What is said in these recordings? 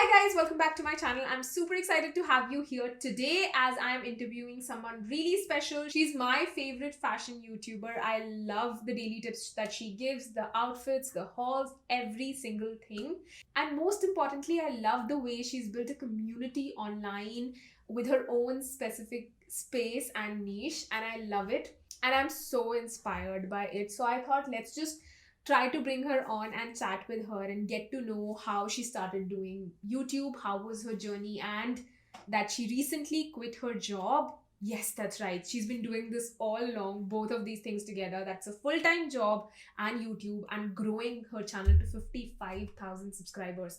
Hi guys, welcome back to my channel. I'm super excited to have you here today as I'm interviewing someone really special. She's my favorite fashion YouTuber. I love the daily tips that she gives, the outfits, the hauls, every single thing. And most importantly, I love the way she's built a community online with her own specific space and niche, and I love it. And I'm so inspired by it. So I thought, let's just try to bring her on and chat with her and get to know how she started doing YouTube, how was her journey, and that she recently quit her job. Yes, that's right. She's been doing this all along, both of these things together. That's a full time job and YouTube, and growing her channel to 55,000 subscribers.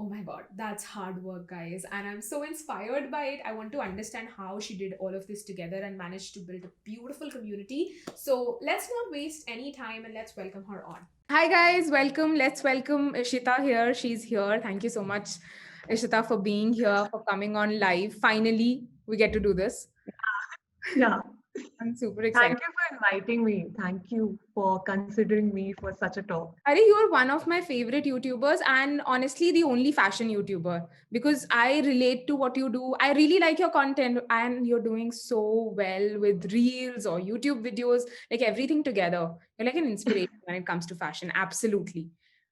Oh my god, that's hard work, guys. And I'm so inspired by it. I want to understand how she did all of this together and managed to build a beautiful community. So let's not waste any time and let's welcome her on. Hi, guys. Welcome. Let's welcome Isheeta here. She's here. Thank you so much, Isheeta, for being here, for coming on live. Finally, we get to do this. Yeah, I'm super thank excited. you for inviting me. Thank you for considering me for such a talk. Are you're one of my favorite YouTubers, and honestly, the only fashion YouTuber, because I relate to what you do. I really like your content, and you're doing so well with reels or YouTube videos, like everything together. You're like an inspiration when it comes to fashion. Absolutely.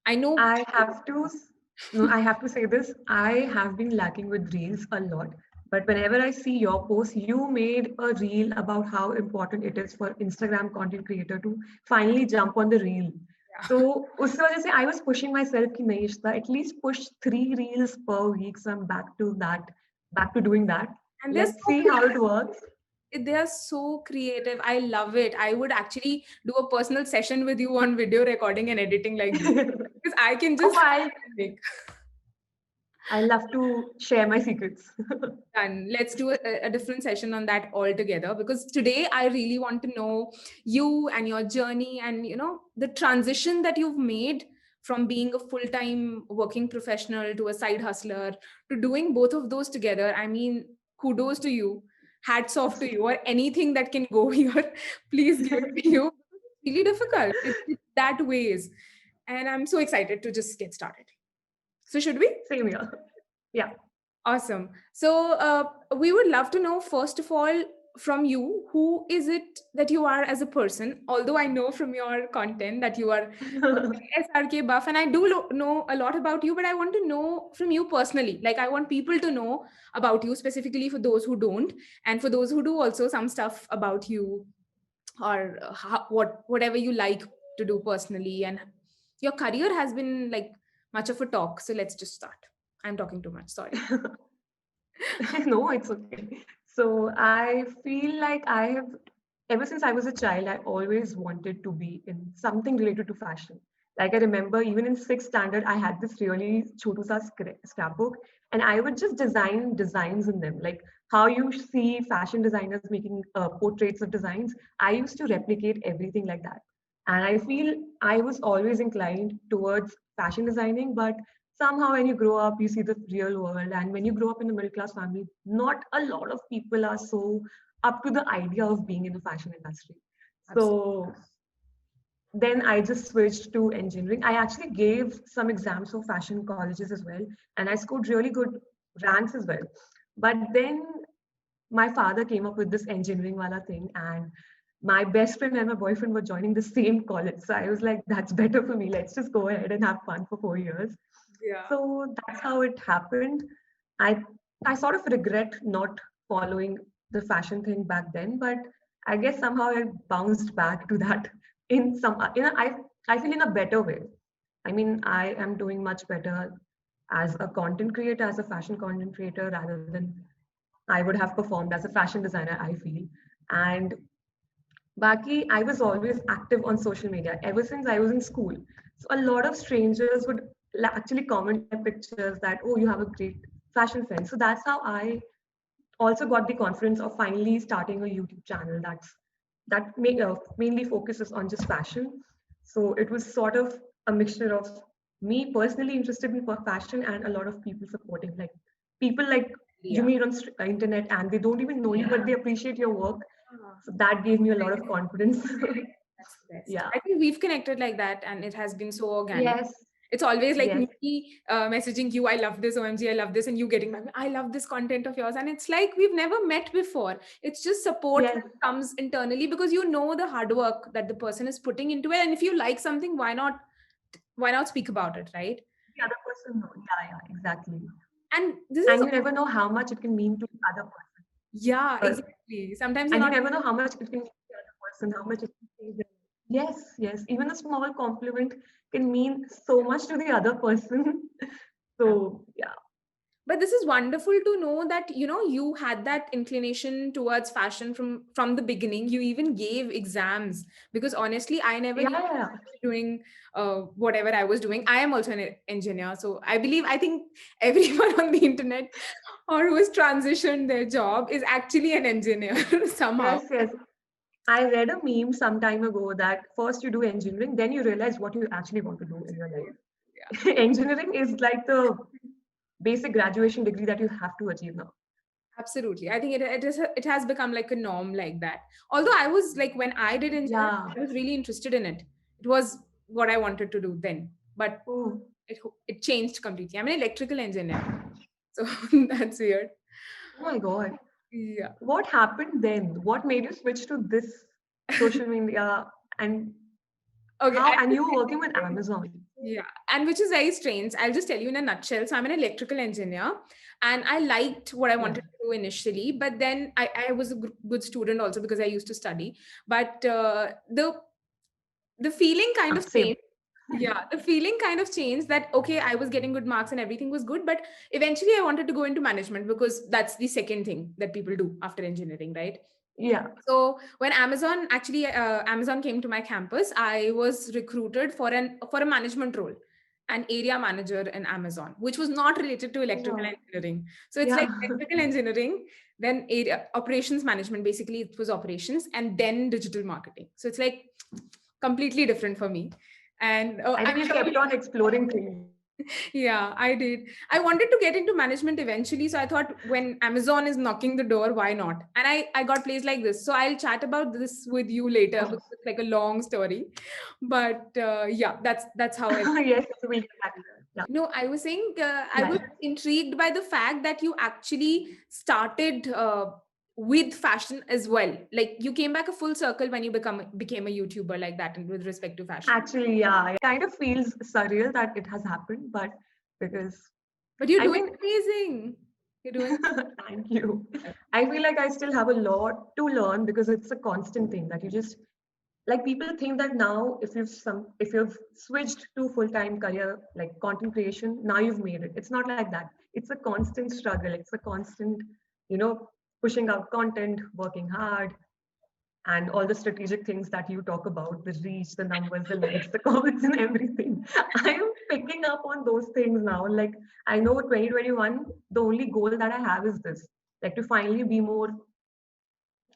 I know. I have to, no, I have to say this. I have been lacking with reels a lot, but whenever I see your post, you made a reel about how important it is for Instagram content creator to finally jump on the reel. So उससे वजह से I was pushing myself कि नहीं इश्ता, at least push 3 reels per week. So I'm back to doing that. And they're Let's so see how it works. they are so creative. I love it. I would actually do a personal session with you on video recording and editing like this, because I can Oh, just make. I love to share my secrets. Done. Let's do a different session on that altogether, because today I really want to know you and your journey, and the transition that you've made from being a full-time working professional to a side hustler to doing both of those together. I mean, kudos to you. Hats off to you, or anything that can go here. Please give it to you. It's really difficult. It's that ways. And I'm so excited to just get started. So should we? Same here. Yeah. Awesome. So, we would love to know, first of all, from you, who is it that you are as a person? Although I know from your content that you are SRK buff, and I do know a lot about you, but I want to know from you personally. Like, I want people to know about you, specifically for those who don't, and for those who do also, some stuff about you, or whatever you like to do personally. And your career has been like much of a talk. So let's just start. I'm talking too much. Sorry. No, it's okay. So I feel like I have, ever since I was a child, I always wanted to be in something related to fashion. Like I remember even in sixth standard, I had this really chotu sa scrapbook, and I would just design designs in them. Like how you see fashion designers making portraits of designs, I used to replicate everything like that. And I feel I was always inclined towards fashion designing, but somehow when you grow up you see the real world, and when you grow up in a middle class family, not a lot of people are so up to the idea of being in the fashion industry. Absolutely. So then I just switched to engineering. I actually gave some exams for fashion colleges as well, and I scored really good ranks as well. But then my father came up with this engineering wala thing, and my best friend and my boyfriend were joining the same college. So I was like, that's better for me. Let's just go ahead and have fun for 4 years. Yeah. So that's how it happened. I I sort of regret not following the fashion thing back then, but I guess somehow I bounced back to that in some I feel in a better way. I mean, I am doing much better as a content creator, as a fashion content creator, rather than I would have performed as a fashion designer, I feel. And Baki, I was always active on social media ever since I was in school. So a lot of strangers would actually comment my pictures that, oh, you have a great fashion sense. So that's how I also got the confidence of finally starting a YouTube channel mainly focuses on just fashion. So it was sort of a mixture of me personally interested in fashion and a lot of people supporting, like people like you Yeah. meet on internet and they don't even know you, but they appreciate your work. So that gave me a lot of confidence. That's the best. Yeah. I think we've connected like that, and it has been so organic. Yes. It's always like Yes. me messaging you, I love this, OMG, I love this, and you getting back, I love this content of yours. And it's like we've never met before. It's just support Yes. that comes internally because you know the hard work that the person is putting into it. And if you like something, why not speak about it, right? The other person, no. Yeah, yeah, exactly. And this And is, you never know how much it can mean to the other person. yeah, Uh, exactly. Sometimes you're and you not, never know how much it can mean to the other person, how much it can change them. Yes, yes. Even a small compliment can mean so much to the other person. yeah. So yeah, But this is wonderful to know that you had that inclination towards fashion from the beginning. You even gave exams, because honestly I never yeah, knew yeah, yeah. doing whatever I was doing. I am also an engineer, so I think everyone on the internet or who has transitioned their job is actually an engineer somehow. Yes, yes. I read a meme some time ago that first you do engineering, then you realize what you actually want to do in your life. Yeah, Engineering is like the basic graduation degree that you have to achieve now. absolutely. I think it has become like a norm like that. Although I was like, when I did engineering, Yeah. I was really interested in it. It was what I wanted to do then, but Oh, it changed completely. I'm an electrical engineer, so that's weird. oh my God. Yeah. What happened then? What made you switch to this social media and Okay. how? And you were working with Amazon. Yeah, and which is very strange. I'll just tell you in a nutshell. So I'm an electrical engineer, and I liked what I Yeah. wanted to do initially, but then I was a good student also because I used to study. But the feeling kind Yeah. of Same. changed. Yeah, the feeling kind of changed that okay, I was getting good marks and everything was good, but eventually I wanted to go into management because that's the second thing that people do after engineering, right? Yeah. So when Amazon came to my campus, I was recruited for a management role, an area manager in Amazon, which was not related to Oh, electrical wow. engineering. So it's like Yeah. electrical engineering, then area operations management. Basically, it was operations, and then digital marketing. So it's like completely different for me. And I I'm think you sure kept on exploring things. yeah, I did. I wanted to get into management eventually. So I thought when Amazon is knocking the door, why not? And I got placed like this. So I'll chat about this with you later Oh, because it's like a long story. But yeah, that's how I. yes, we get back to that. Yeah. No, I was saying I Yeah. was intrigued by the fact that you actually started with fashion as well. Like you came back a full circle when you became a YouTuber like that, and with respect to fashion. Actually, yeah. It kind of feels surreal that it has happened, but because But you're I doing mean, amazing. You're doing. thank you. I feel like I still have a lot to learn because it's a constant thing that you just like people think that now if you've switched to full-time career like content creation, now you've made it. It's not like that. It's a constant struggle. It's a constant, you know, pushing out content, working hard, and all the strategic things that you talk about, the reach, the numbers, the likes, the comments, and everything. I am picking up on those things now. Like I know 2021, the only goal that I have is this, like to finally be more,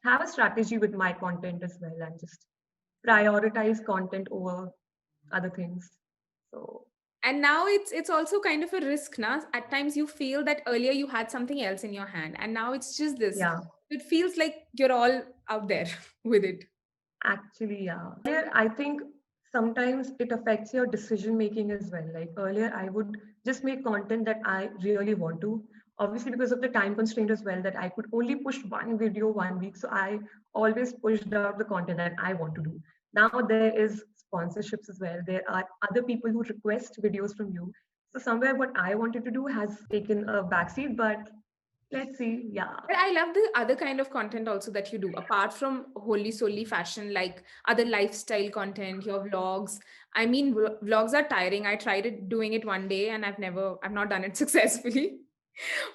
have a strategy with my content as well and just prioritize content over other things. So And now it's also kind of a risk now. At times you feel that earlier you had something else in your hand and now it's just this. yeah, It feels like you're all out there with it. actually, yeah. Earlier, I think sometimes it affects your decision making as well. Like earlier, I would just make content that I really want to. Obviously, because of the time constraint as well, that I could only push one video 1 week. So I always pushed out the content that I want to do. Now there is sponsorships as well. There are other people who request videos from you. So somewhere what I wanted to do has taken a backseat, but let's see. Yeah. But I love the other kind of content also that you do, apart from wholly solely fashion, like other lifestyle content, your vlogs. I mean, vlogs are tiring. I tried doing it one day and I've not done it successfully.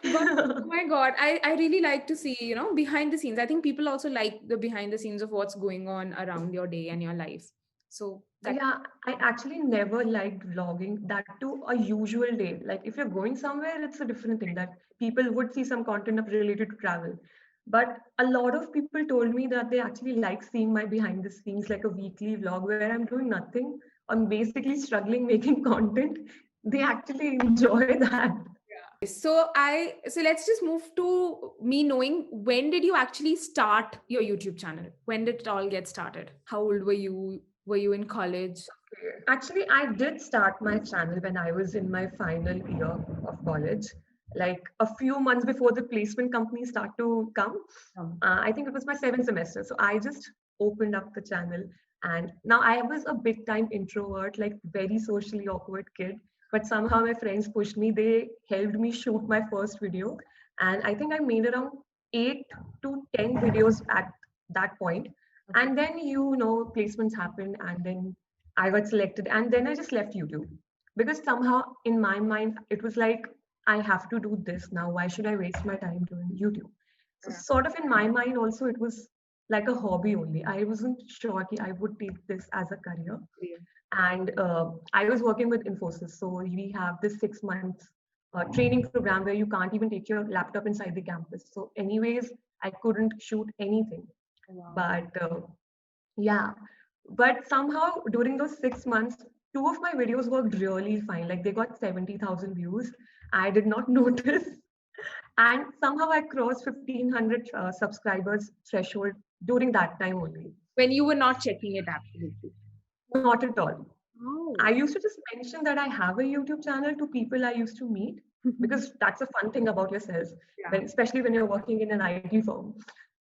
But oh my God, I really like to see, behind the scenes. I think people also like the behind the scenes of what's going on around your day and your life. So that, Yeah, I actually never liked vlogging, that to a usual day. Like if you're going somewhere, it's a different thing that people would see some content of related to travel. But a lot of people told me that they actually like seeing my behind the scenes, like a weekly vlog where I'm doing nothing. I'm basically struggling making content. They actually enjoy that. yeah. So let's just move to me knowing, when did you actually start your YouTube channel? When did it all get started? How old were you? Were you in college? Actually, I did start my channel when I was in my final year of college, like a few months before the placement companies start to come. I think it was my seventh semester. So I just opened up the channel. And now I was a big time introvert, like very socially awkward kid. But somehow my friends pushed me. They helped me shoot my first video. And I think I made around 8 to 10 videos at that point. Okay. And then, placements happened. And then I got selected. And then I just left YouTube. Because somehow in my mind, it was like, I have to do this now. Why should I waste my time doing YouTube? So Yeah. sort of in my mind also it was like a hobby only. I wasn't sure that I would take this as a career. Yeah. And I was working with Infosys. So we have this 6 months training program where you can't even take your laptop inside the campus. So anyways, I couldn't shoot anything. Wow. But yeah, but somehow during those 6 months, two of my videos worked really fine. Like they got 70,000 views. I did not notice. And somehow I crossed 1,500 subscribers threshold during that time only. When you were not checking it, absolutely. Not at all. I Oh. used to just mention that I have a YouTube channel to people I used to meet because that's a fun thing about yourself, Yeah. when, especially when you're working in an IT firm.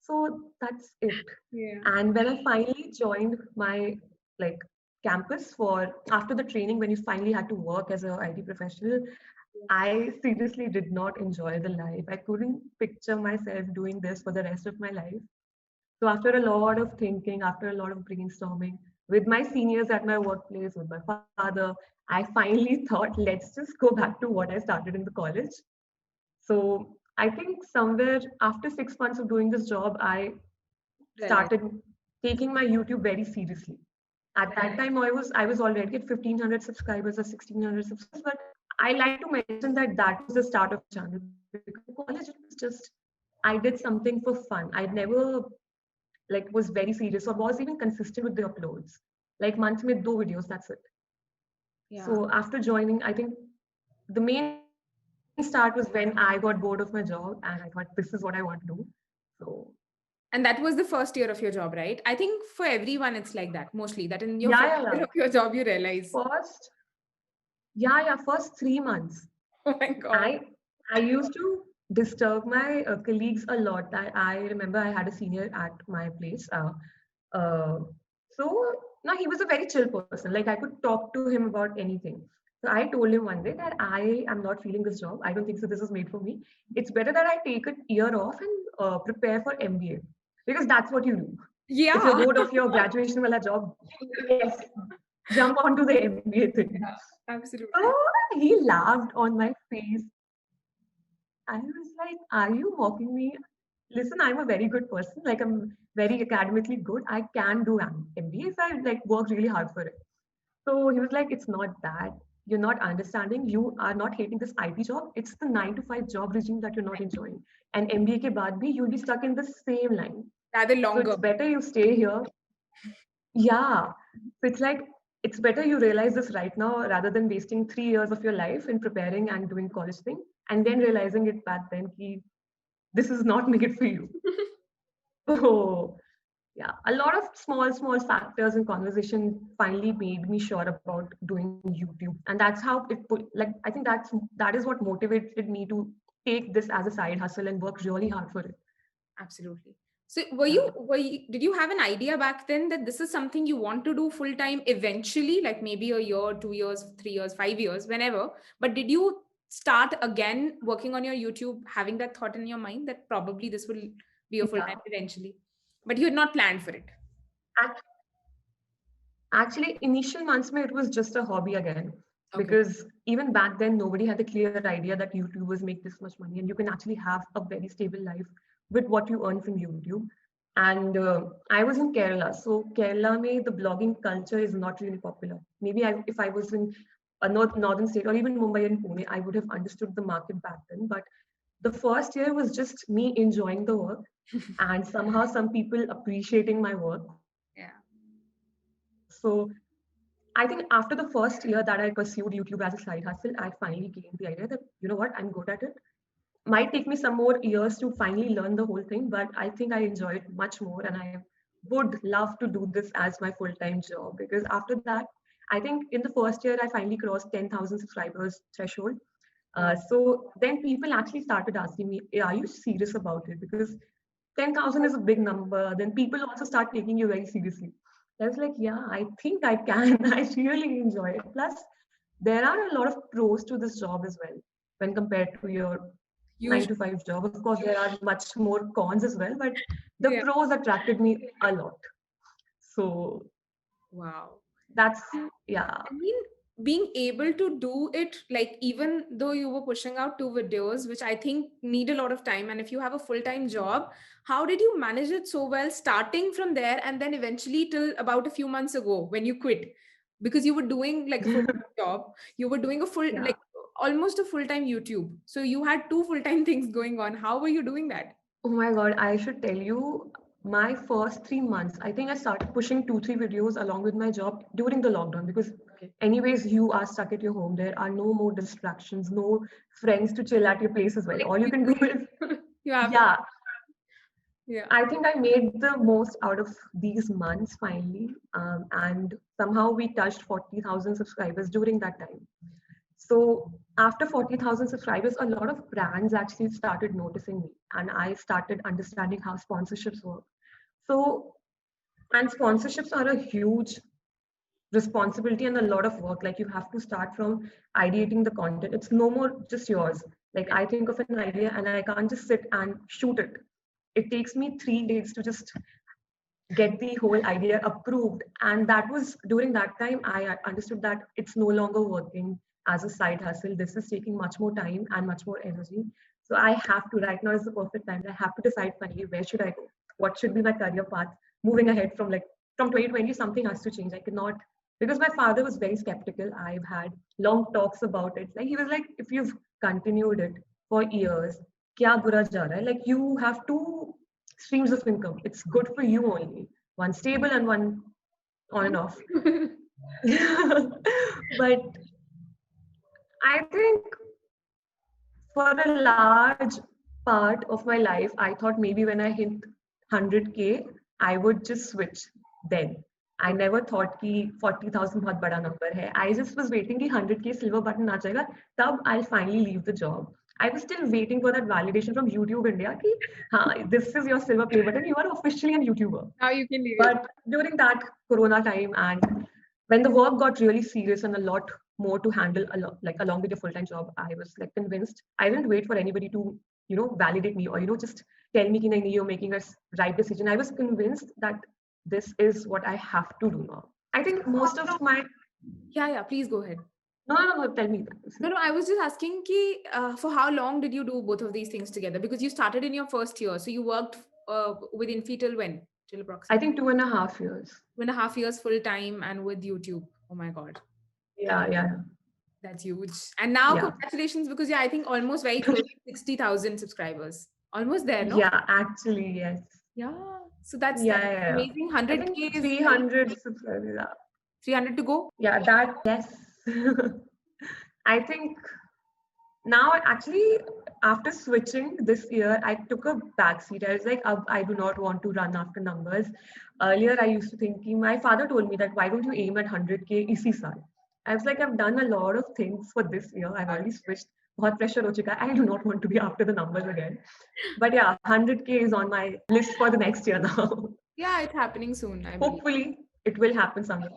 So that's it. Yeah. And when I finally joined my like campus for after the training, when you finally had to work as an IT professional, I seriously did not enjoy the life. I couldn't picture myself doing this for the rest of my life. So after a lot of thinking, after a lot of brainstorming with my seniors at my workplace, with my father, I finally thought, let's just go back to what I started in the college. So I think somewhere after 6 months of doing this job, I Realize. started taking my YouTube very seriously. At that time, I was already at 1,500 subscribers or 1,600 subscribers, but I like to mention that that was the start of the channel because in college it was just I did something for fun. I never like was very serious or was even consistent with the uploads. Like month में दो videos, that's it. Yeah. So after joining, I think the main start was when I got bored of my job and I thought this is what I want to do. So And that was the first year of your job, right? I think for everyone it's like that, mostly that in your yeah, first yeah, year yeah. of your job you realize. First, yeah, first 3 months. Oh my god. I I used to disturb my colleagues a lot. I remember I had a senior at my place. Uh, so now he was a very chill person. Like I could talk to him about anything. So I told him one day that I am not feeling this job. I don't think so. This is made for me. It's better that I take a year off and prepare for MBA because that's what you do. If you're Yeah. bored of your graduation wala job, yes, jump onto the MBA thing. Yeah, absolutely. So he laughed on my face. I was like, are you mocking me? Listen, I'm a very good person. Like I'm very academically good. I can do MBA if I like work really hard for it. So he was like, it's not that. You're not understanding. You are not hating this IT job. It's the 9 to 5 job regime that you're not enjoying. And MBA ke baad bhi, you'll be stuck in the same line. Rather So it's longer. better you stay here. Yeah. So it's like it's better you realize this right now rather than wasting 3 years of your life in preparing and doing college thing and then realizing it back then ki this is not made for you. So yeah, a lot of small factors and conversation finally made me sure about doing YouTube. And that's how it put like I think that is what motivated me to take this as a side hustle and work really hard for it. Absolutely. So were Yeah. you did you have an idea back then that this is something you want to do full time eventually, like maybe a year, 2 years, 3 years, 5 years, whenever? But did you start again working on your YouTube, having that thought in your mind that probably this will be a full Yeah. time eventually? But you had not planned for it. Ac- Actually, initial months mein, it was just a hobby again. Okay. Because even back then, nobody had a clear idea that YouTubers make this much money and you can actually have a very stable life with what you earn from YouTube. And I was in Kerala. So, Kerala, mein, the blogging culture is not really popular. Maybe if I was in a northern state or even Mumbai and Pune, I would have understood the market back then. But the first year was just me enjoying the work and somehow some people appreciating my work. Yeah. So I think after the first year that I pursued YouTube as a side hustle, I finally gained the idea that, you know what, I'm good at it. Might take me some more years to finally learn the whole thing, but I think I enjoy it much more. And I would love to do this as my full time job because after that, I think in the first year, I finally crossed 10,000 subscribers threshold. Wow. So then people actually started asking me, "Are you serious about it?" Because 10,000 is a big number. Then people also start taking you very seriously. I was like, yeah, I think I can. I really enjoy it. Plus, there are a lot of pros to this job as well when compared to your nine Usually. to five job. Of course, there are much more cons as well, but the Yeah. pros attracted me a lot. So Wow. that's, And yeah. I mean, being able to do it, like, even though you were pushing out 2 videos, which I think need a lot of time, and if you have a full-time job, how did you manage it so well, starting from there and then eventually till about a few months ago when you quit? Because you were doing like a full job, you were doing a full, Yeah. like, almost a full-time YouTube. So you had two full-time things going on. How were you doing that? Oh my God, I should tell you, my first 3 months, I think I started pushing 2, 3 videos along with my job during the lockdown because, Okay. anyways, you are stuck at your home. There are no more distractions, no friends to chill at your place as well. Like, All you can do is, you have, yeah, yeah. I think I made the most out of these months finally. And somehow we touched 40,000 subscribers during that time. So after 40,000 subscribers, a lot of brands actually started noticing me and I started understanding how sponsorships work. So, and sponsorships are a huge responsibility and a lot of work. Like you have to start from ideating the content. It's no more just yours. Like I think of an idea and I can't just sit and shoot it. It takes me 3 days to just get the whole idea approved. And that was during that time I understood that it's no longer working as a side hustle. This is taking much more time and much more energy. So I have to, right now is the perfect time. I have to decide finally where should I go? What should be my career path moving ahead from, like, from 2020? Something has to change. I cannot, because my father was very skeptical. I've had long talks about it. Like he was like, if you've continued it for years, kya bura ja raha hai? Like you have to streams of income. It's good for you only. One stable and one on and off. But I think for a large part of my life, I thought maybe when I hit 100K, I would just switch then. I never thought कि 40,000 बहुत बड़ा number है. I just was waiting कि 100K silver button आ जाएगा, तब I'll finally leave the job. I was still waiting for that validation from YouTube India कि हाँ, this is your silver play button. You are officially a YouTuber. Now you can leave it. But during that Corona time and when the work got really serious and a lot more to handle, like along with your full-time job, I was like convinced. I didn't wait for anybody to, validate me or, just tell me that you're making a right decision. I was convinced that this is what I have to do now. I think most of my, Yeah, yeah, please go ahead. no, tell me No, that. no, I was just asking ki, for how long did you do both of these things together? Because you started in your first year. So you worked with Infi till when? Till I approximately think 2.5 years. 2.5 years full time and with YouTube. Oh my God. Yeah. That's huge. And now Yeah. congratulations, because yeah, I think almost very close to 60,000 subscribers. Almost there, no? Yeah, actually, yes. Yeah. So that's Yeah. amazing. I think 100K is like 300 subscribers. 300 to go. Yeah, that, yes. I think now, actually, after switching this year, I took a backseat. I was like, I do not want to run after numbers. Earlier, I used to think, my father told me that, why don't you aim at 100K isi saal? I was like, I've done a lot of things for this year. I've already switched. बहुत pressure ho chuka hai. I do not want to be after the numbers again. But yeah, 100K is on my list for the next year now. Yeah, it's happening soon, I believe. Hopefully, it will happen someday.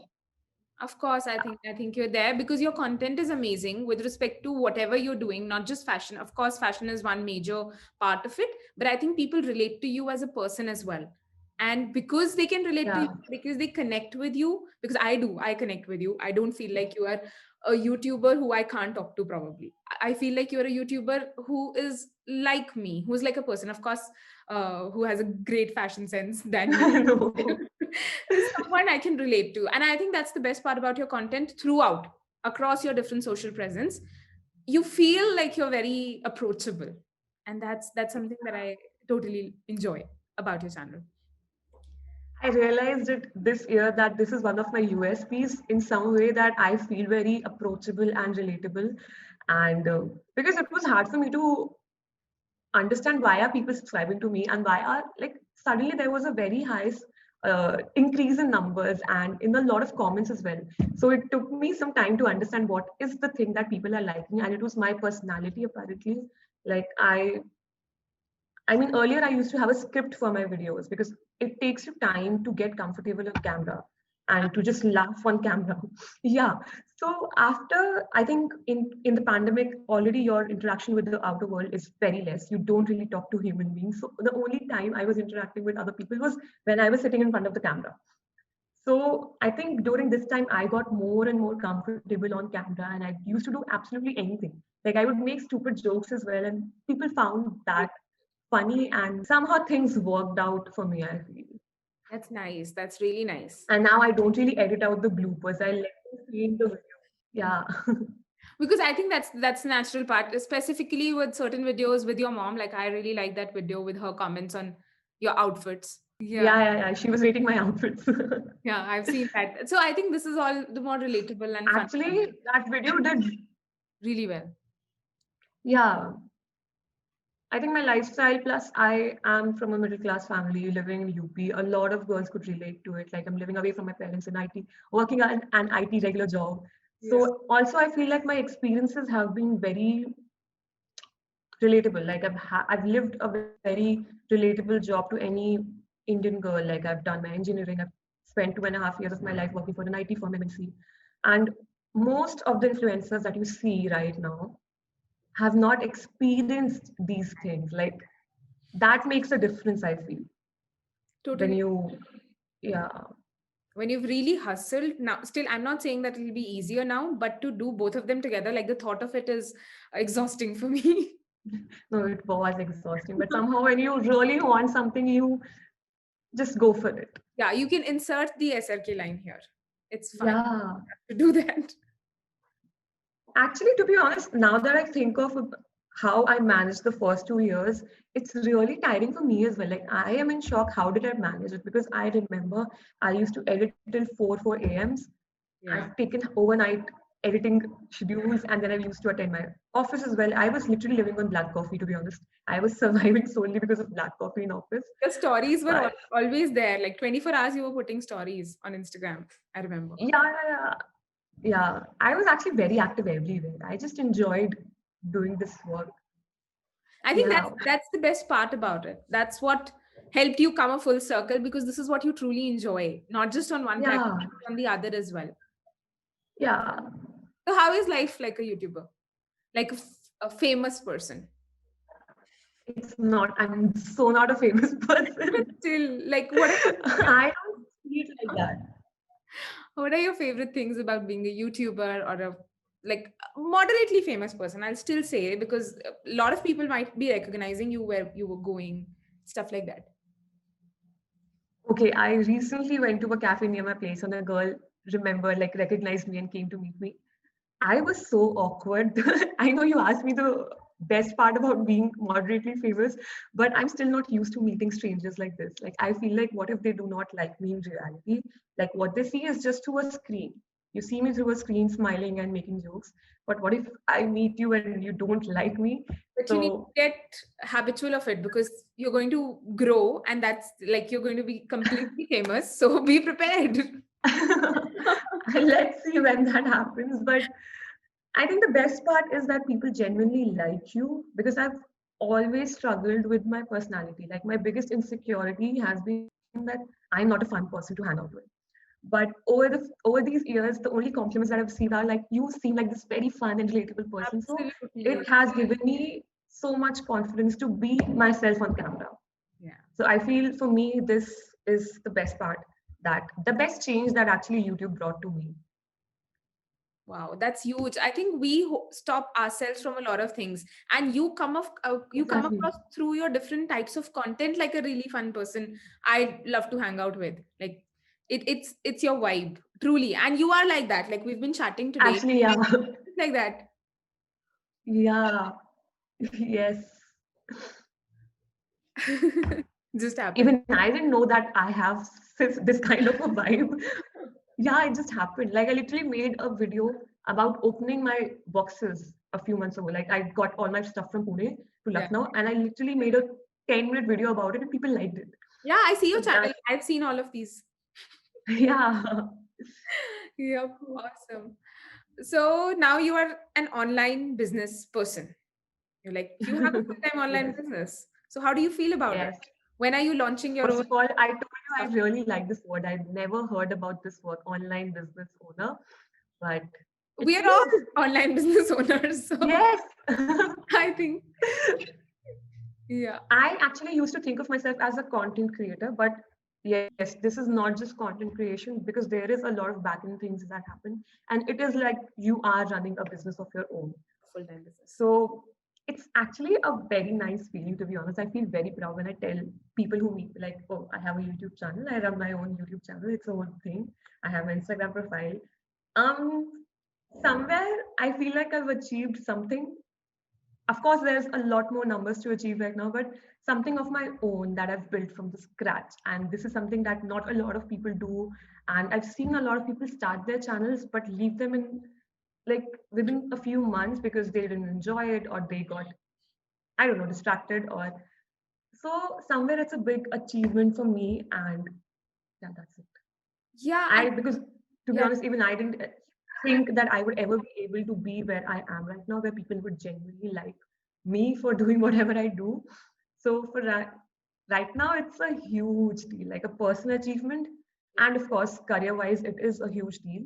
Of course, I think you're there because your content is amazing with respect to whatever you're doing, not just fashion. Of course, fashion is one major part of it, but I think people relate to you as a person as well. And because they can relate to you, Yeah. because they connect with you, because I connect with you. I don't feel like you are a YouTuber who I can't talk to probably. I feel like you're a YouTuber who is like me, who's like a person, of course, who has a great fashion sense than me. No. Someone I can relate to. And I think that's the best part about your content throughout, across your different social presence. You feel like you're very approachable. And that's something that I totally enjoy about your channel. I realized it this year that this is one of my USPs in some way, that I feel very approachable and relatable. And because it was hard for me to understand why are people subscribing to me and why are, like, suddenly there was a very high increase in numbers and in a lot of comments as well. So it took me some time to understand what is the thing that people are liking, and it was my personality apparently. Like I mean, earlier I used to have a script for my videos because it takes you time to get comfortable on camera and to just laugh on camera. Yeah. So after, I think in the pandemic, already your interaction with the outer world is very less. You don't really talk to human beings. So the only time I was interacting with other people was when I was sitting in front of the camera. So I think during this time, I got more and more comfortable on camera, and I used to do absolutely anything. Like I would make stupid jokes as well, and people found that funny, and somehow things worked out for me, I feel. That's nice. That's really nice. And now I don't really edit out the bloopers. I let them see in the video. Yeah. Because I think that's the natural part, specifically with certain videos with your mom. Like I really like that video with her comments on your outfits. Yeah. Yeah. She was rating my outfits. Yeah, I've seen that. So I think this is all the more relatable and fun Actually, that video did, really well. yeah. I think my lifestyle, plus I am from a middle class family living in UP. A lot of girls could relate to it. Like I'm living away from my parents in IT, working an IT regular job. Yes. So also I feel like my experiences have been very relatable. Like I've lived a very relatable job to any Indian girl. Like I've done my engineering. I've spent 2.5 years of my life working for an IT firm MNC, and most of the influencers that you see right now have not experienced these things. Like that makes a difference, I feel, when Totally. you, yeah. When you've really hustled now, still I'm not saying that it'll be easier now, but to do both of them together, like the thought of it is exhausting for me. No, it was exhausting, but somehow when you really want something, you just go for it. Yeah, you can insert the SRK line here. It's fine Yeah. to do that. Actually, to be honest, now that I think of how I managed the first 2 years, it's really tiring for me as well. Like I am in shock. How did I manage it? Because I remember I used to edit till 4 a.m. Yeah. I've taken overnight editing schedules, and then I used to attend my office as well. I was literally living on black coffee, to be honest. I was surviving solely because of black coffee in office. The stories were But always there. Like 24 hours, you were putting stories on Instagram. I remember. yeah, yeah. I was actually very active everywhere. I just enjoyed doing this work. I think Yeah, that's the best part about it. That's what helped you come a full circle because this is what you truly enjoy, not just on one platform, yeah, but on the other as well. yeah. So, how is life like a YouTuber, like a famous person? It's not. I'm so not a famous But person. still, like, what are I don't see it like that. what are your favorite things about being a YouTuber or a like moderately famous person? I'll still say because a lot of people might be recognizing you where you were going, stuff like that. Okay, I recently went to a cafe near my place, and a girl remembered, like, recognized me and came to meet me. I was so awkward. I know you asked me the best part about being moderately famous, but I'm still not used to meeting strangers like this. Like, I feel like, what if they do not like me in reality? Like, what they see is just through a screen. You see me through a screen smiling and making jokes, but what if I meet you and you don't like me? But you need So, to get habitual of it because you're going to grow and that's like you're going to be completely famous. So be prepared. let's see when that happens. But I think the best part is that people genuinely like you, because I've always struggled with my personality. Like my biggest insecurity has been that I'm not a fun person to hang out with. But over these years, the only compliments that I've received are like, you seem like this very fun and relatable person. So Absolutely. it has given me so much confidence to be myself on camera. Yeah. So I feel for me, this is the best part, that the best change that actually YouTube brought to me. Wow, that's huge. I think we stop ourselves from a lot of things, and you come Exactly. across through your different types of content like a really fun person. I love to hang out with. Like it's your vibe truly, and you are like that. Like we've been chatting today, Actually, yeah. like that. Yeah. Yes. Just happened. Even I didn't know that I have this kind of a vibe. Yeah, it just happened. Like I literally made a video about opening my boxes a few months ago. Like I got all my stuff from Pune to Yeah. Lucknow, and I literally made a 10-minute video about it, and people liked it. Yeah, I see your So channel. that, I've seen all of these. yeah. Yep, awesome. So now you are an online business person. You're like, you have a full-time online Yes, business. So how do you feel about it? yes. When are you launching your First own of all, I told you I stuff? really like this word. I've never heard about this word, online business owner, but it We are all feels, online business owners, so yes. I think, yeah. I actually used to think of myself as a content creator, but yes, this is not just content creation because there is a lot of back-end things that happen. And it is like you are running a business of your own. Full-time business. So it's actually a very nice feeling, to be honest. I feel very proud when I tell people who meet me, like, oh, I have a YouTube channel. I run my own YouTube channel. It's a whole thing. I have an Instagram profile. Um, Somewhere I feel like I've achieved something. Of course, there's a lot more numbers to achieve right now, but something of my own that I've built from the scratch. And this is something that not a lot of people do. And I've seen a lot of people start their channels but leave them in like within a few months because they didn't enjoy it or they got, I don't know, distracted, or so somewhere it's a big achievement for me. And yeah, that's it. Yeah, and Because to be yeah, honest, even I didn't think that I would ever be able to be where I am right now, where people would genuinely like me for doing whatever I do. So for right now, it's a huge deal, like a personal achievement. yeah. And of course, career-wise, it is a huge deal.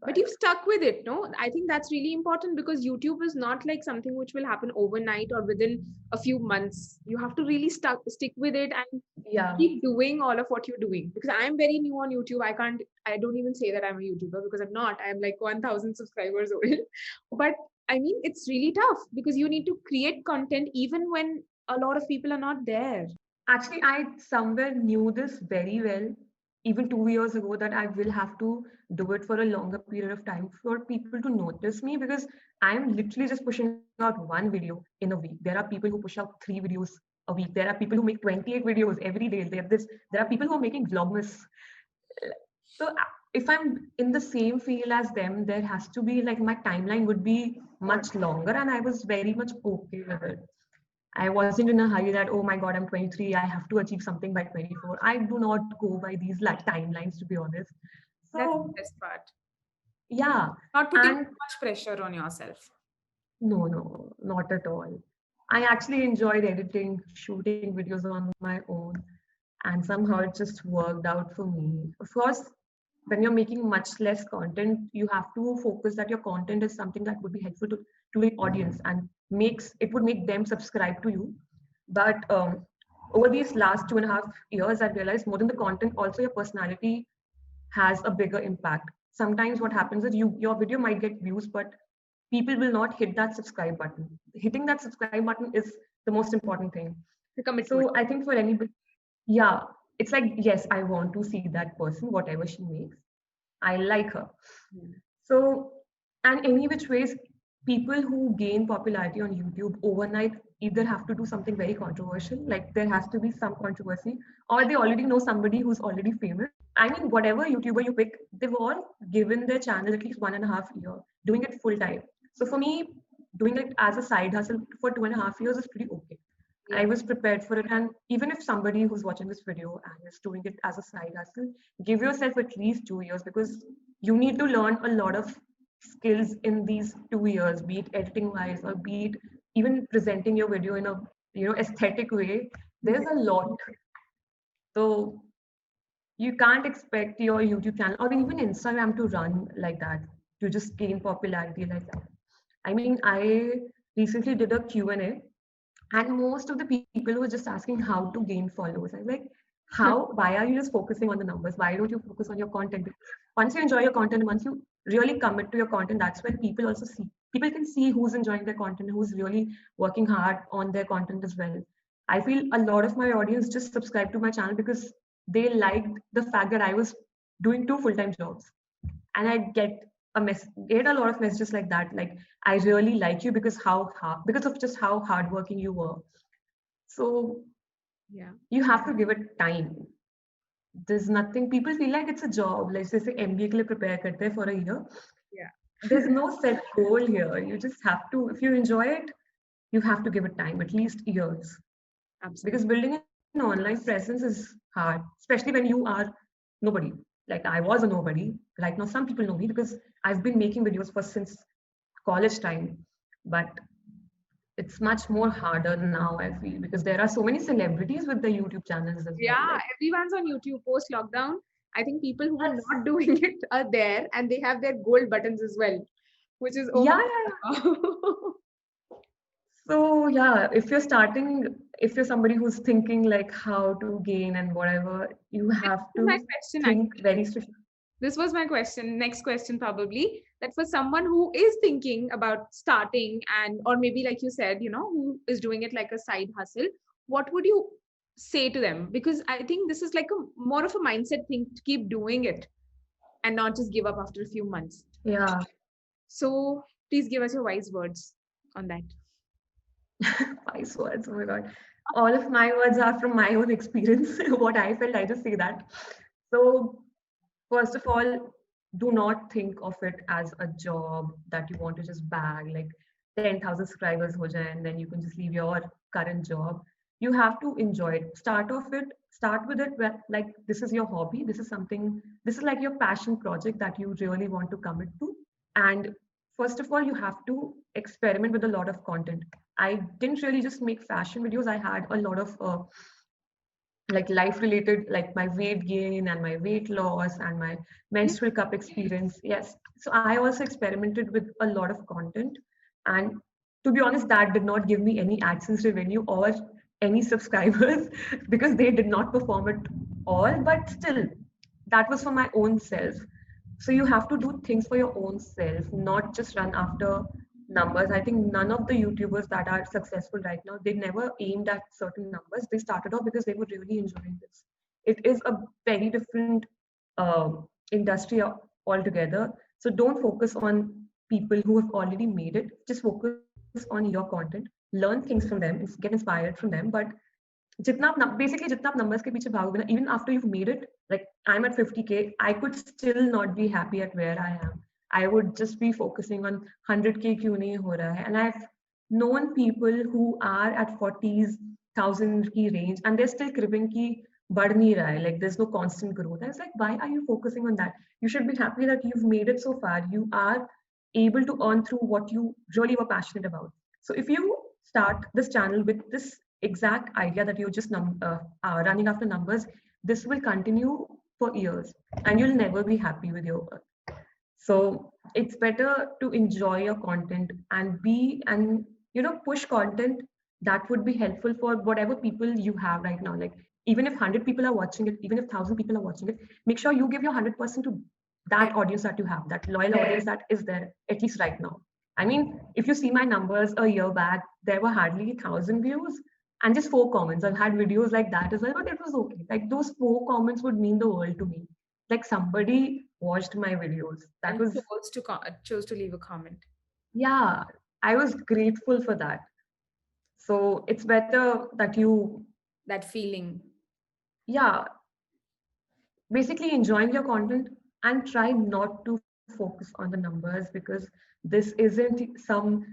But But you've stuck with it, no? I think that's really important because YouTube is not like something which will happen overnight or within a few months. You have to really stick with it and yeah, keep doing all of what you're doing. Because I'm very new on YouTube. I don't even say that I'm a YouTuber because I'm not. I'm like 1,000 subscribers old. But I mean, it's really tough because you need to create content even when a lot of people are not there. actually, I somewhere knew this very well, even 2 years ago, that I will have to do it for a longer period of time for people to notice me because I'm literally just pushing out one video in a week. There are people who push out 3 videos a week. There are people who make 28 videos every day. There are people who are making vlogmas. So if I'm in the same field as them, there has to be like my timeline would be Short. much longer, and I was very much okay with it. I wasn't in a hurry that, oh my God, I'm 23, I have to achieve something by 24. I do not go by these like timelines, to be honest. That's So, the best part. yeah. Not putting And too much pressure on yourself. no, no, not at all. I actually enjoyed editing, shooting videos on my own, and somehow it just worked out for me. Of course, when you're making much less content, you have to focus that your content is something that would be helpful to the audience and makes it would make them subscribe to you. But over these last 2.5 years, I've realized more than the content, also your personality has a bigger impact. Sometimes what happens is your video might get views, but people will not hit that subscribe button. Hitting that subscribe button is the most important thing. The commitment. So I think for anybody, yeah, it's like, yes, I want to see that person, whatever she makes. I like her. Yeah. So, and any which ways, people who gain popularity on YouTube overnight either have to do something very controversial, like there has to be some controversy, or they already know somebody who's already famous. I mean, whatever YouTuber you pick, they've all given their channel at least 1.5 year, doing it full time. So for me, doing it as a side hustle for 2.5 years is pretty okay. I Yeah. was prepared for it. And even if somebody who's watching this video and is doing it as a side hustle, give yourself at least 2 years because you need to learn a lot of skills in these 2 years, be it editing wise or be it even presenting your video in a aesthetic way. There's a lot. So you can't expect your YouTube channel or even Instagram to run like that, to just gain popularity like that. I mean, I recently did a Q&A and most of the people were just asking how to gain followers. I was like, why are you just focusing on the numbers? Why don't you focus on your content? Because once you enjoy your content, once you really commit to your content, that's when people also see. People can see who's enjoying their content, who's really working hard on their content as well. I feel a lot of my audience just subscribed to my channel because they liked the fact that I was doing two full-time jobs. And I get a lot of messages like that, like, I really like you because of just how hardworking you were. So Yeah. you have to give it time. There's nothing, people feel like it's a job, like जैसे MBA के लिए prepare करते हैं for a year. Yeah. There's no set goal here. You just have to, if you enjoy it, you have to give it time, at least years. Absolutely. Because building a an online presence is hard, especially when you are nobody. Like I was a nobody. Right now, some people know me because I've been making videos for since college time. But it's much more harder now, I feel, because there are so many celebrities with the YouTube channels as well. Yeah, Like, everyone's on YouTube post lockdown. I think people who were yes. not doing it are there and they have their gold buttons as well, which is oh Yeah, my yeah, yeah. God. So yeah, if you're somebody who's thinking like how to gain and whatever, you This have was my to question think actually. very strategically. This was my question. Next question, probably that for someone who is thinking about starting and, or maybe like you said, who is doing it like a side hustle, what would you say to them? Because I think this is like a more of a mindset thing to keep doing it and not just give up after a few months. Yeah, So please give us your wise words on that. wise words. Oh my God. All of my words are from my own experience. What I felt, I just say that. So first of all, do not think of it as a job that you want to just bag, like 10,000 subscribers ho jaye, and then you can just leave your current job. You have to enjoy it. Start with it like this is your hobby. This is something, this is like your passion project that you really want to commit to. And first of all, you have to experiment with a lot of content. I didn't really just make fashion videos. I had a lot of like life related, like my weight gain and my weight loss and my menstrual cup experience. Yes, so I also experimented with a lot of content, and to be honest, that did not give me any AdSense revenue or any subscribers because they did not perform at all. But still, that was for my own self. So you have to do things for your own self, not just run after numbers. I think none of the YouTubers that are successful right now, they never aimed at certain numbers. They started off because they were really enjoying this. It is a very different uh, industry altogether. So don't focus on people who have already made it. Just focus on your content, learn things from them, get inspired from them. But जितना आप basically जितना आप numbers के पीछे भागोगे ना, even after you've made it, like I'm at 50K, I could still not be happy at where I am. I would just be focusing on 100K क्यों नहीं हो रहा है. And I've known people who are at 40s, 1000 की range, and they're still cribbing कि बढ़ नहीं रहा है. Like there's no constant growth. I was like, why are you focusing on that? You should be happy that you've made it so far. You are able to earn through what you really were passionate about. So if you start this channel with this exact idea that you're just running after numbers, this will continue for years and you'll never be happy with your work. So it's better to enjoy your content and push content that would be helpful for whatever people you have right now. Like even if 100 people are watching it, even if 1,000 people are watching it, make sure you give your 100% to that audience that you have, that loyal audience that is there at least right now. I mean, if you see my numbers a year back, there were hardly 1,000 views and just 4 comments. I've had videos like that as well, but it was okay. Like those 4 comments would mean the world to me. Like somebody watched my videos. That And was, chose to leave a comment. yeah, I was grateful for that. So it's better that you, That feeling. yeah, basically enjoying your content and try not to focus on the numbers because this isn't some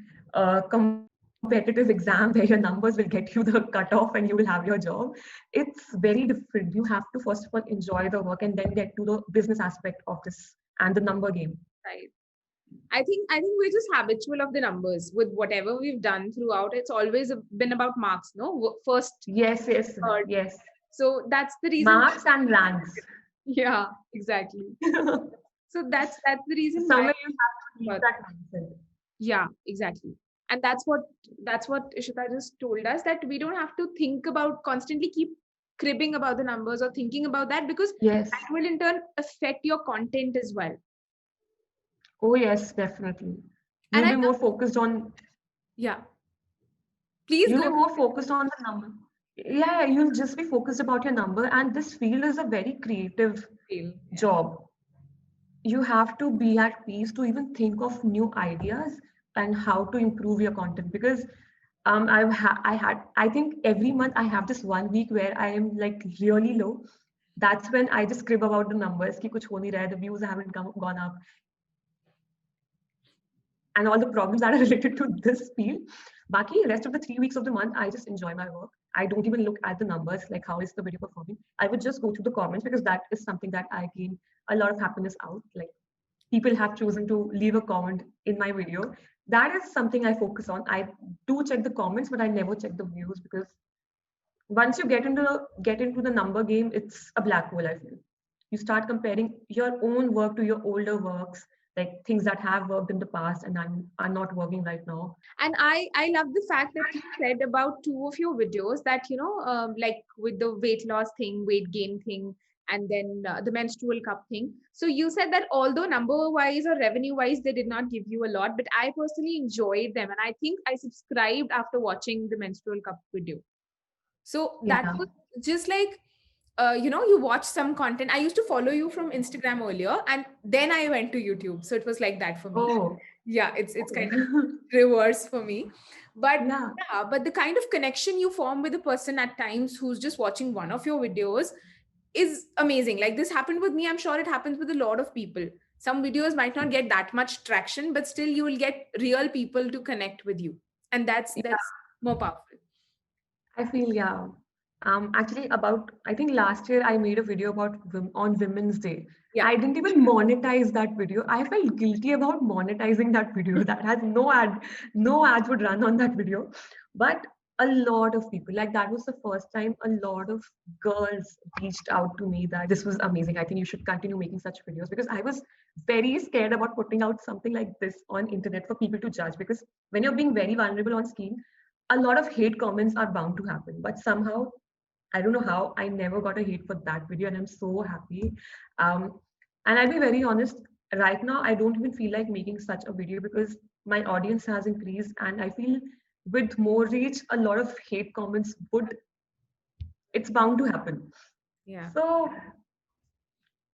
competitive exam where your numbers will get you the cutoff and you will have your job. It's very different. You have to first of all enjoy the work and then get to the business aspect of this and the number game. Right. I think we're just habitual of the numbers with whatever we've done throughout. It's always been about marks, no? First, Yes, yes, third. yes. So that's the reason. Marks and ranks. Yeah, exactly. So So that's the reason why. somewhere you have to leave But that mindset. yeah, exactly. And that's what Ishita just told us, that we don't have to think about constantly keep cribbing about the numbers or thinking about that, because Yes. that will in turn affect your content as well. Oh, yes, definitely. And You'll I be more love, focused on yeah, please you'll be go. more focused on the number. Yeah, you'll just be focused about your number. And this field is a very creative Feel. job. You have to be at peace to even think of new ideas and how to improve your content because I think every month I have this 1 week where I am like really low. That's when I just crib about the numbers ki kuch ho nahi raha hai, the views haven't gone up and all the problems that are related to this field. Baki, rest of the 3 weeks of the month, I just enjoy my work. I don't even look at the numbers, like how is the video performing. I would just go through the comments because that is something that I gain a lot of happiness out. Like people have chosen to leave a comment in my video. That is something I focus on. I do check the comments, but I never check the views because once you get into the number game, it's a black hole, I feel. You start comparing your own work to your older works, like things that have worked in the past and are not working right now. And I love the fact that you said about two of your videos that, like with the weight loss thing, weight gain thing, and then the menstrual cup thing. So you said that although number wise or revenue wise, they did not give you a lot, but I personally enjoyed them. And I think I subscribed after watching the menstrual cup video. So that Yeah. was just like, you watch some content. I used to follow you from Instagram earlier, and then I went to YouTube. So it was like that for me. Oh, Yeah, it's okay. kind of reverse for me. But Yeah. yeah, but the kind of connection you form with a person at times who's just watching one of your videos is amazing. Like this happened with me. I'm sure it happens with a lot of people. Some videos might not get that much traction, but still you will get real people to connect with you. And that's more powerful. I feel, yeah. Actually, about I think last year I made a video about on Women's Day. Yeah. I didn't even monetize that video. I felt guilty about monetizing that video. That has no ads would run on that video. But a lot of people, like that was the first time a lot of girls reached out to me that this was amazing. I think you should continue making such videos because I was very scared about putting out something like this on internet for people to judge because when you're being very vulnerable on screen a lot of hate comments are bound to happen. But somehow, I don't know how, I never got a hate for that video, and I'm so happy. Um, and I'll be very honest, right now, I don't even feel like making such a video because my audience has increased, and I feel with more reach, a lot of hate comments it's bound to happen. Yeah. So,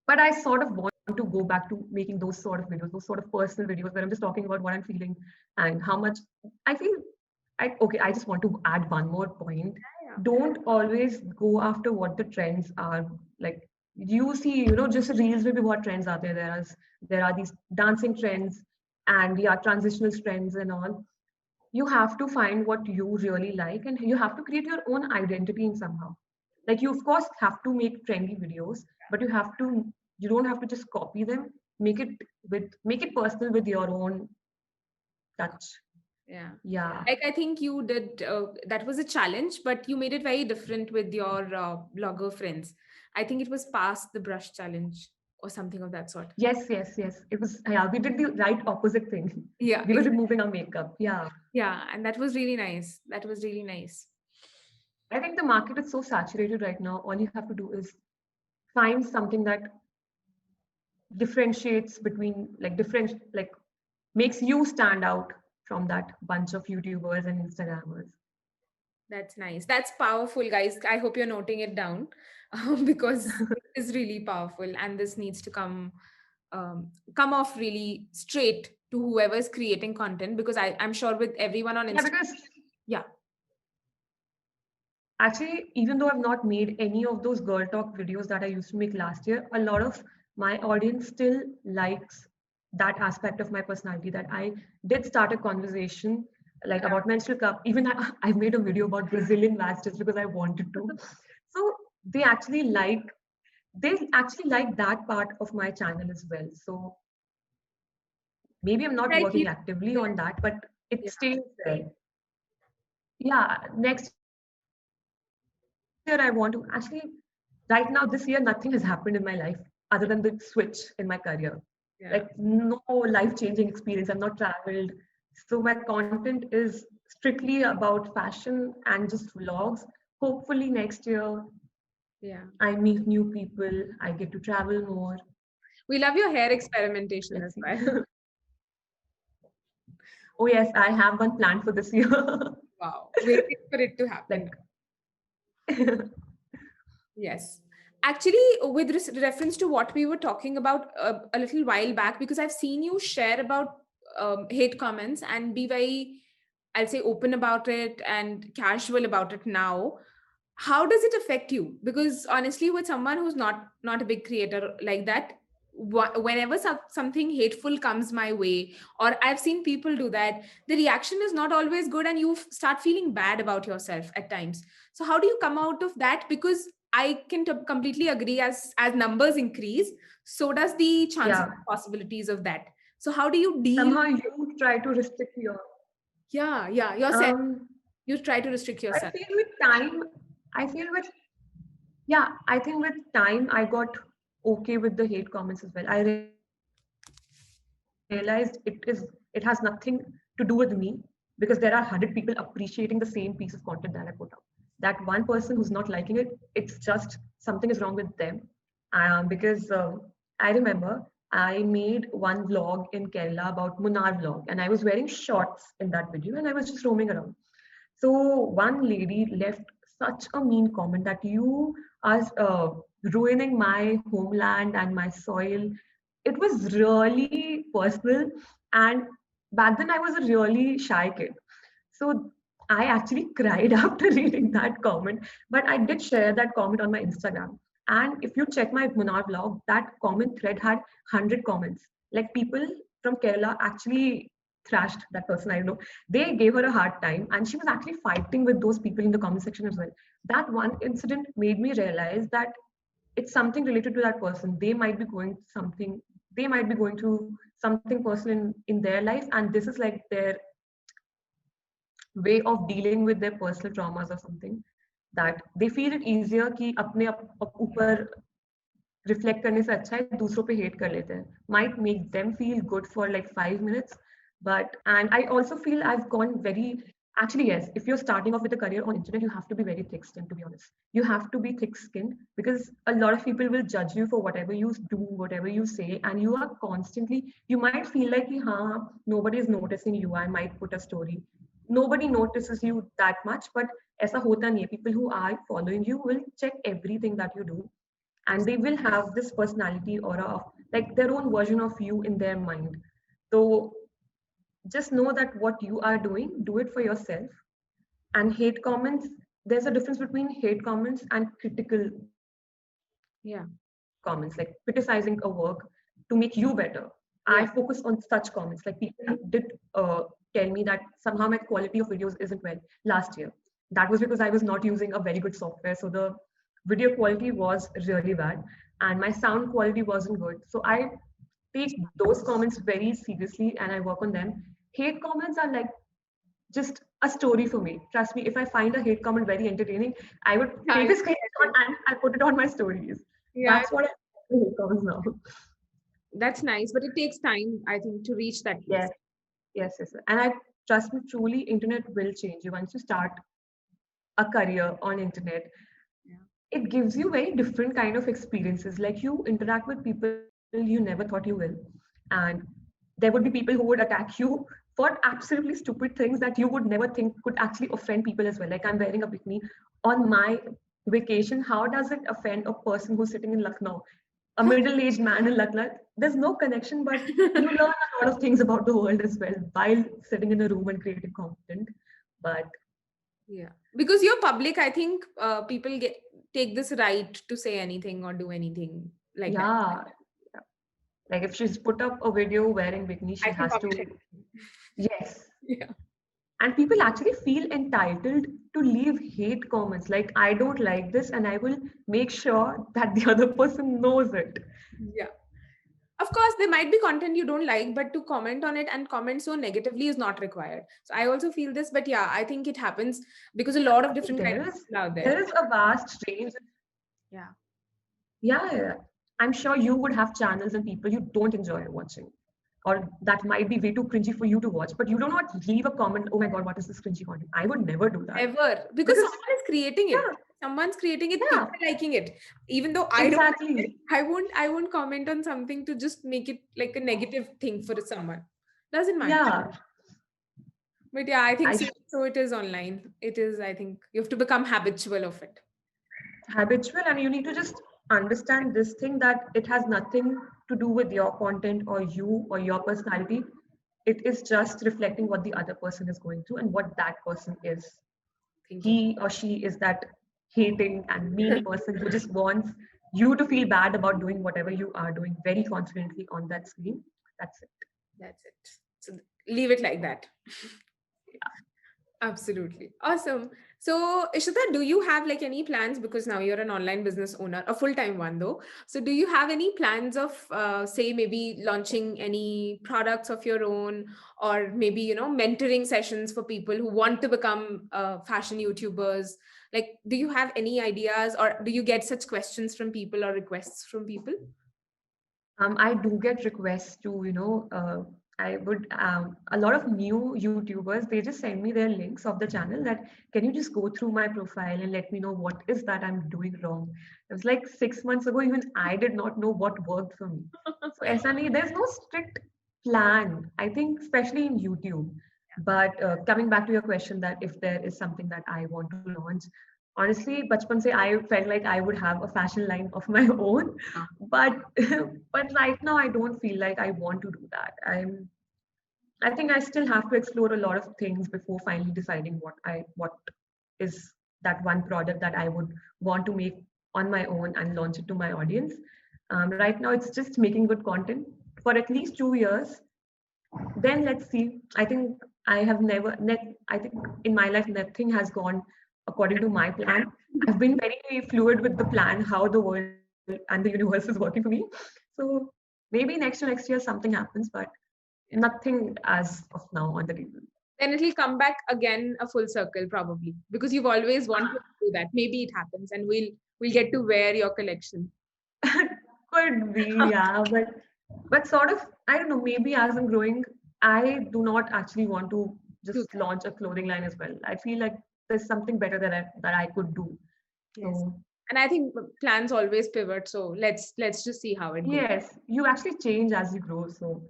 but I sort of want to go back to making those sort of videos, those sort of personal videos where I'm just talking about what I'm feeling and how much I feel. Okay, I just want to add one more point. Yeah. Don't always go after what the trends are. Like you see, just reels maybe what trends are there. There are these dancing trends and yeah, transitional trends and all. You have to find what you really like and you have to create your own identity in somehow. Like you of course have to make trendy videos, but you don't have to just copy them. Make it personal with your own touch. Yeah. Yeah. Like I think you did, that was a challenge, but you made it very different with your blogger friends. I think it was past the brush challenge or something of that sort. Yes, yes, yes. It was, yeah, we did the right opposite thing. Yeah, We were removing our makeup. Yeah. yeah, and that was really nice. That was really nice. I think the market is so saturated right now. All you have to do is find something that differentiates between like makes you stand out from that bunch of YouTubers and Instagrammers. That's nice. That's powerful, guys. I hope you're noting it down because it is really powerful, and this needs to come off really straight to whoever's creating content because I'm sure with everyone on Yeah, Instagram. because Yeah, actually, even though I've not made any of those girl talk videos that I used to make last year, a lot of my audience still likes that aspect of my personality that I did start a conversation like about menstrual cup. Even I've made a video about Brazilian wax just because I wanted to. So they actually like that part of my channel as well. So maybe I'm not like you. working actively on that, but it Yeah. stays there. Yeah, next year I want to actually right now this year nothing has happened in my life other than the switch in my career. Like no Yeah. life changing experience. I've not traveled. So my content is strictly about fashion and just vlogs. Hopefully next year Yeah. I meet new people, I get to travel more. We love your hair experimentation Let's as see. well. Oh yes, I have one planned for this year. Wow. Waiting for it to happen. Like Yes. Actually, with reference to what we were talking about a little while back, because I've seen you share about hate comments and be very, I'll say, open about it and casual about it now. How does it affect you? Because honestly, with someone who's not a big creator like that, whenever something hateful comes my way, or I've seen people do that, the reaction is not always good, and you start feeling bad about yourself at times. So how do you come out of that? Because I can completely agree, as numbers increase, so does the chances Yeah. and possibilities of that. So how do you deal? Somehow you try to restrict your Yeah, yourself. um You try to restrict I yourself. feel with time, I feel with yeah, I think with time I got okay with the hate comments as well. I realized it has nothing to do with me because there are 100 people appreciating the same piece of content that I put out. That one person who's not liking it, it's just something is wrong with them. Because I remember I made one vlog in Kerala about Munnar vlog, and I was wearing shorts in that video, and I was just roaming around. So one lady left such a mean comment that you are ruining my homeland and my soil. It was really personal, and back then I was a really shy kid. So I actually cried after reading that comment, but I did share that comment on my Instagram. And if you check my Munnar vlog, that comment thread had 100 comments. Like people from Kerala actually thrashed that person. I don't know. They gave her a hard time, and she was actually fighting with those people in the comment section as well. That one incident made me realize that it's something related to that person. They might be going through something personal in their life, and this is like their way of dealing with their personal traumas or something, that they feel it easier कि अपने ऊपर reflect करने से अच्छा है दूसरों पे hate कर लेते हैं, might make them feel good for like 5 minutes. But and I also feel I've gone very actually yes, if you're starting off with a career on internet, you have to be very thick skinned, to be honest. You have to be thick skinned because a lot of people will judge you for whatever you do, whatever you say, and you are constantly, you might feel like कि, हाँ, nobody is noticing you. I might put a story, nobody notices you that much, but ऐसा होता नहीं है. People who are following you will check everything that you do, and they will have this personality aura of like their own version of you in their mind. So just know that what you are doing, do it for yourself. And hate comments, there's a difference between hate comments and critical comments, like Yeah, criticizing a work to make you better. I focus on such yeah, comments. Like people did tell me that somehow my quality of videos isn't well last year. That was because I was not using a very good software. So the video quality was really bad and my sound quality wasn't good. So I take those comments very seriously and I work on them. Hate comments are like just a story for me. Trust me, if I find a hate comment very entertaining, I would yeah, take a screenshot and I put it on my stories. yeah. That's what I do with hate comments now. That's nice, but it takes time, I think, to reach that place. Yes, yes. And I trust me, truly, internet will change you once you start a career on internet. Yeah. It gives you very different kind of experiences. Like you interact with people you never thought you will, and there would be people who would attack you for absolutely stupid things that you would never think could actually offend people as well. Like I'm wearing a bikini on my vacation. How does it offend a person who's sitting in Lucknow, a middle-aged man in Lucknow? There's no connection, but you learn a lot of things about the world as well while sitting in a room and creating content. But Yeah, because you're public, I think people take this right to say anything or do anything like that. yeah, like if she's put up a video wearing bikini, I she can has comment to, it. yes. Yeah. And people actually feel entitled to leave hate comments. Like, I don't like this, and I will make sure that the other person knows it. Yeah. Of course, there might be content you don't like, but to comment on it and comment so negatively is not required. So I also feel this, but yeah, I think it happens because a lot of different kinds There of is people out there. there is a vast range. Yeah. Yeah. I'm sure you would have channels and people you don't enjoy watching. Or that might be way too cringy for you to watch, but you do not leave a comment, oh my god, what is this cringy content? I would never do that. Ever. Because Because someone is creating it. yeah, Someone's creating it, yeah, people are liking it. Even though I don't like it, exactly. I won't comment on something to just make it like a negative thing for someone. Doesn't matter. Yeah. But yeah, I think I so, so it is online. It is, I think, you have to become habitual of it. habitual and you need to just understand this thing that it has nothing to do with your content or you or your personality. It is just reflecting what the other person is going through and what that person is. Thinking. He or she is that hating and mean person who just wants you to feel bad about doing whatever you are doing very confidently on that screen. That's it. That's it. So leave it like that. Absolutely. Awesome. So, Ishita, do you have like any plans? Because now you're an online business owner, a full-time one though. So, do you have any plans of, say, maybe launching any products of your own, or maybe, mentoring sessions for people who want to become fashion YouTubers? Like, do you have any ideas, or do you get such questions from people or requests from people? I do get requests to, I would, a lot of new YouTubers, they just send me their links of the channel that, can you just go through my profile and let me know what is that I'm doing wrong? It was like 6 months ago, even I did not know what worked for me. So, SNA, there's no strict plan, I think, especially in YouTube. But coming back to your question that if there is something that I want to launch, honestly, bachpan se I felt like I would have a fashion line of my own, but but right now I don't feel like I want to do that. I think I still have to explore a lot of things before finally deciding what is that one product that I would want to make on my own and launch it to my audience. Right now, it's just making good content for at least 2 years. Then let's see. I think I have never net. I think in my life nothing has gone according to my plan. I've been very fluid with the plan, how the world and the universe is working for me. So maybe next year something happens, but nothing as of now on the table. Then it'll come back again a full circle probably, because you've always wanted to do that. Maybe it happens, and we'll get to wear your collection. Could be, yeah, but sort of, I don't know, maybe as I'm growing, I do not actually want to Do just launch a clothing line as well. I feel like there's something better that I could do. Yes. So And I think plans always pivot. So let's just see how it goes. yes, you actually change as you grow. So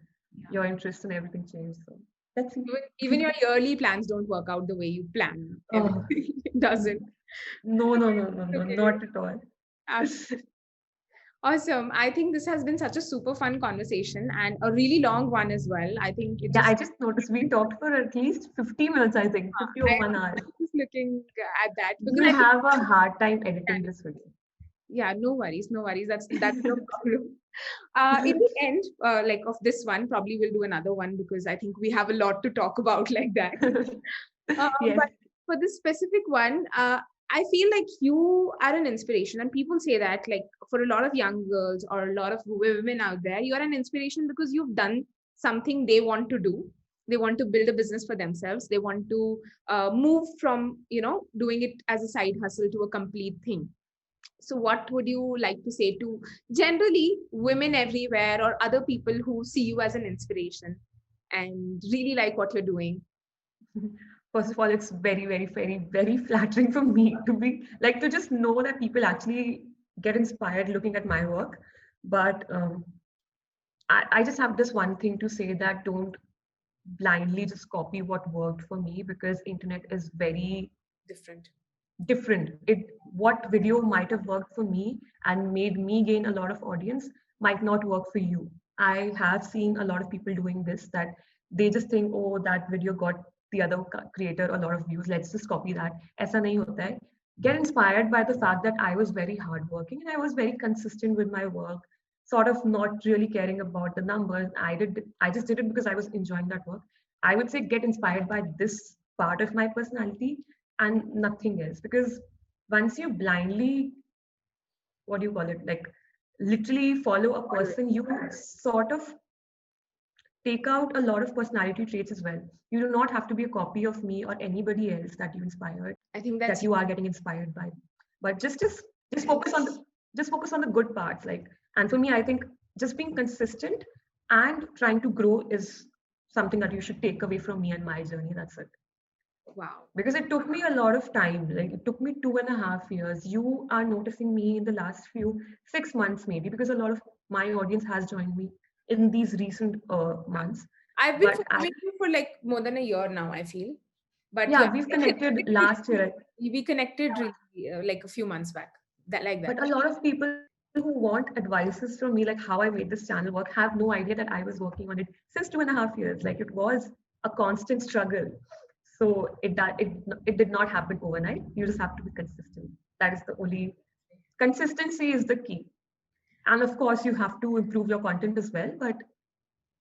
Yeah. your interests and everything change. So let's see. Even your yearly plans don't work out the way you plan. Oh, Everything it doesn't. no, no, no, no, no, Okay. not at all. Absolutely. Awesome. I think this has been such a super fun conversation and a really long one as well. I think it Yeah, I just just noticed we talked for at least 50 minutes, I think, 50 or I 1 hour. was just looking at that because You'll I think have a hard time editing this video. yeah, no worries, no worries. That's no problem. In the end, like of this one, probably we'll do another one because I think we have a lot to talk about like that. Yes. But for this specific one, I feel like you are an inspiration, and people say that like for a lot of young girls or a lot of women out there, you are an inspiration because you've done something they want to do. They want to build a business for themselves. They want to move from doing it as a side hustle to a complete thing. So, what would you like to say to generally women everywhere or other people who see you as an inspiration and really like what you're doing? First of all, it's very, very, very, very flattering for me to be like to just know that people actually get inspired looking at my work. But I just have this one thing to say that don't blindly just copy what worked for me because internet is very Different. different. It what video might have worked for me and made me gain a lot of audience might not work for you. I have seen a lot of people doing this that they just think, oh, that video got the other creator a lot of views. Let's just copy that. ऐसा नहीं होता है. Get inspired by the fact that I was very hardworking and I was very consistent with my work, sort of not really caring about the numbers. I just did it because I was enjoying that work. I would say get inspired by this part of my personality and nothing else because once you blindly what do you call it like literally follow a person you sort of take out a lot of personality traits as well. You do not have to be a copy of me or anybody else that you inspired I think that that's you are getting inspired by, but just focus on the good parts like. And for me I think just being consistent and trying to grow is something that you should take away from me and my journey. That's it. wow. Because it took me a lot of time, like it took me 2.5 years. You are noticing me in the last few 6 months maybe because a lot of my audience has joined me in these recent months. I've been But I, following you for like more than a year now, I feel. But yeah, yeah, we've connected last year. we connected really like a few months back. That like that. But a lot of people who want advices from me, like how I made this channel work, have no idea that I was working on it since 2.5 years. Like it was a constant struggle. So it did not happen overnight. You just have to be consistent. That is the only consistency is the key. And of course, you have to improve your content as well, but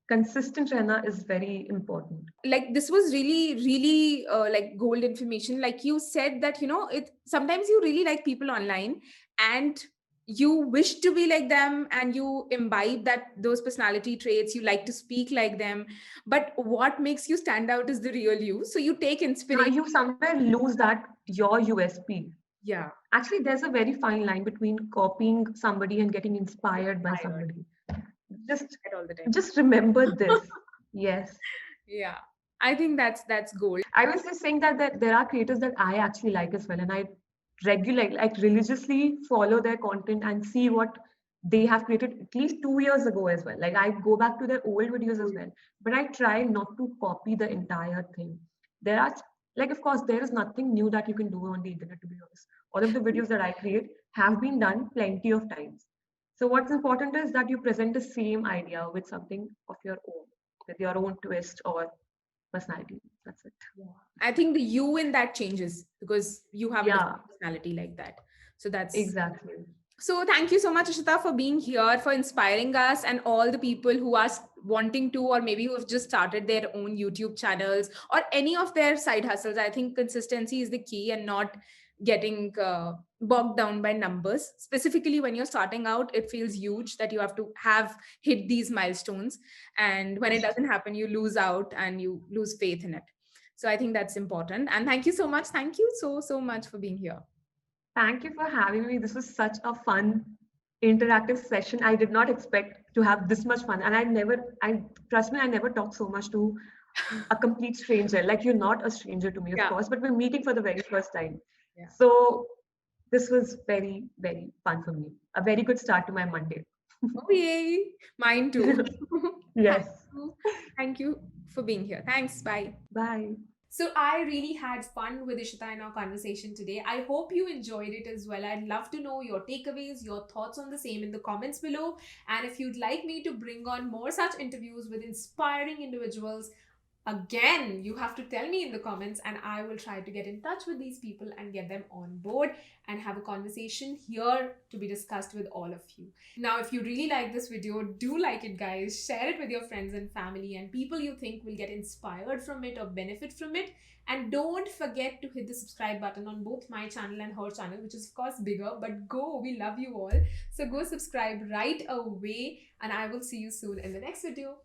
consistent रहना is very important. Like this was really like gold information. Like you said that, it sometimes you really like people online and you wish to be like them and you imbibe that those personality traits, you like to speak like them, but what makes you stand out is the real you, so you take Yeah, inspiration. you somewhere lose that your USP. Yeah. Actually, there's a very fine line between copying somebody and getting inspired by Inspired. somebody. Just At all the time. just remember this. Yes. Yeah, I think that's gold. I was just saying that there are creators that I actually like as well, and I regularly, like religiously follow their content and see what they have created at least 2 years ago as well. Like I go back to their old videos as well, but I try not to copy the entire thing. There are, like, of course, there is nothing new that you can do on the internet, to be honest. All of the videos that I create have been done plenty of times. So what's important is that you present the same idea with something of your own, with your own twist or personality. That's it. Yeah. I think the you in that changes because you have a Yeah, different personality like that. So that's exactly. so thank you so much, Ishita, for being here, for inspiring us and all the people who are wanting to, or maybe who have just started their own YouTube channels or any of their side hustles. I think consistency is the key and not getting bogged down by numbers. Specifically, when you're starting out, it feels huge that you have to have hit these milestones. And when it That's doesn't true. happen, you lose out and you lose faith in it. So I think that's important. And thank you so much. Thank you so much for being here. Thank you for having me. This was such a fun, interactive session. I did not expect to have this much fun. And I trust me, I never talked so much to a complete stranger. Like you're not a stranger to me, of Yeah. course, but we're meeting for the very first time. Yeah. So this was very, very fun for me. A very good start to my Monday. Oh, yay. Mine too. Thank Yes. you. Thank you for being here. Thanks. Bye. Bye. So I really had fun with Ishita in our conversation today. I hope you enjoyed it as well. I'd love to know your takeaways, your thoughts on the same in the comments below. And if you'd like me to bring on more such interviews with inspiring individuals, again, you have to tell me in the comments, and I will try to get in touch with these people and get them on board and have a conversation here to be discussed with all of you. Now, if you really like this video, do like it, guys. Share it with your friends and family and people you think will get inspired from it or benefit from it. And don't forget to hit the subscribe button on both my channel and her channel, which is of course bigger, but go, we love you all. So go subscribe right away, and I will see you soon in the next video.